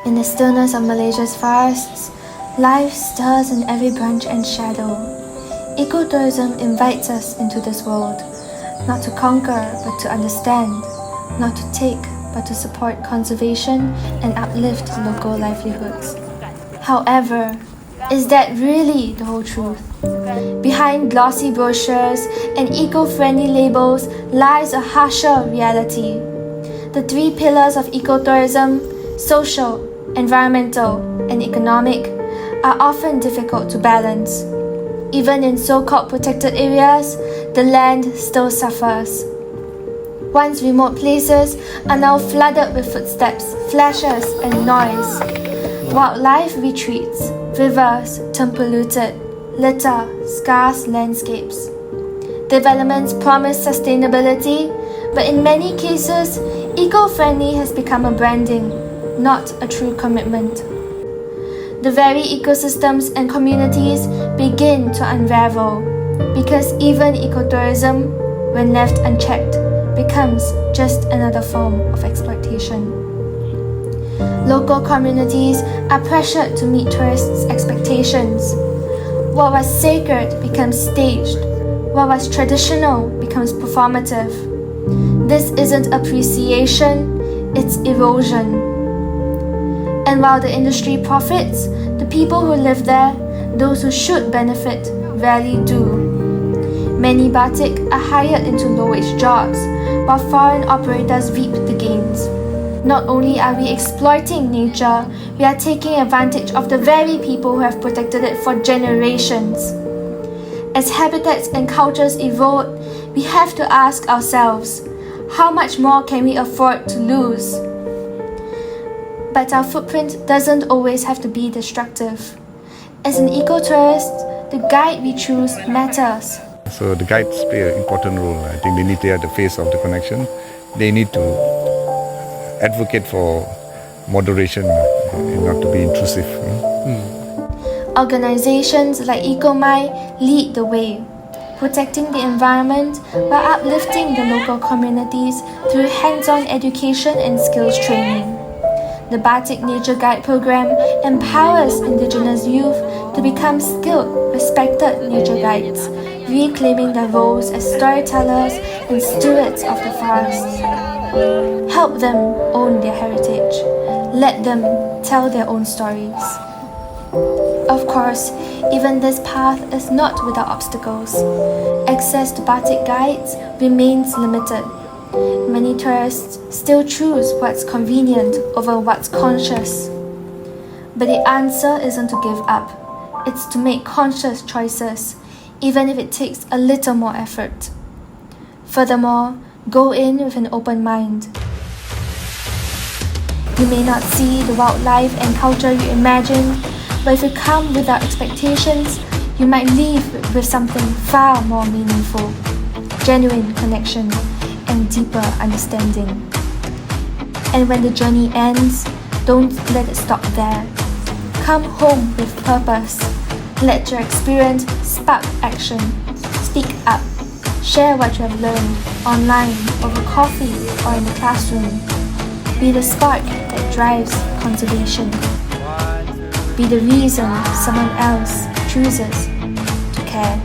In the stillness of Malaysia's forests, life stirs in every branch and shadow. Ecotourism invites us into this world, not to conquer but to understand, not to take but to support conservation and uplift local livelihoods. However, is that really the whole truth? Behind glossy brochures and eco-friendly labels lies a harsher reality. The three pillars of ecotourism, social, environmental, and economic, are often difficult to balance. Even in so-called protected areas, the land still suffers. Once remote places are now flooded with footsteps, flashes, and noise. Wildlife retreats, rivers turn polluted, litter scarce landscapes. Developments promise sustainability, but in many cases, eco-friendly has become a branding, not a true commitment. The very ecosystems and communities begin to unravel, because even ecotourism, when left unchecked, becomes just another form of exploitation. Local communities are pressured to meet tourists' expectations. What was sacred becomes staged. What was traditional becomes performative. This isn't appreciation, it's erosion. And while the industry profits, the people who live there, those who should benefit, rarely do. Many batik are hired into low-wage jobs, while foreign operators reap the gains. Not only are we exploiting nature, we are taking advantage of the very people who have protected it for generations. As habitats and cultures erode, we have to ask ourselves, how much more can we afford to lose? But our footprint doesn't always have to be destructive. As an ecotourist, the guide we choose matters. So the guides play an important role. I think they need to be at the face of the connection. They need to advocate for moderation and not to be intrusive. Organizations like EcoMy lead the way, protecting the environment while uplifting the local communities through hands-on education and skills training. The Batik Nature Guide program empowers indigenous youth to become skilled, respected nature guides, reclaiming their roles as storytellers and stewards of the forest. Help them own their heritage. Let them tell their own stories. Of course, even this path is not without obstacles. Access to Batik guides remains limited. Many tourists still choose what's convenient over what's conscious. But the answer isn't to give up. It's to make conscious choices, even if it takes a little more effort. Furthermore, go in with an open mind. You may not see the wildlife and culture you imagine, but if you come without expectations, you might leave with something far more meaningful, genuine connection, and deeper understanding. And when the journey ends, don't let it stop there. Come home with purpose. Let your experience spark action. Speak up. Share what you have learned online, over coffee, or in the classroom. Be the spark that drives conservation. Be the reason someone else chooses to care.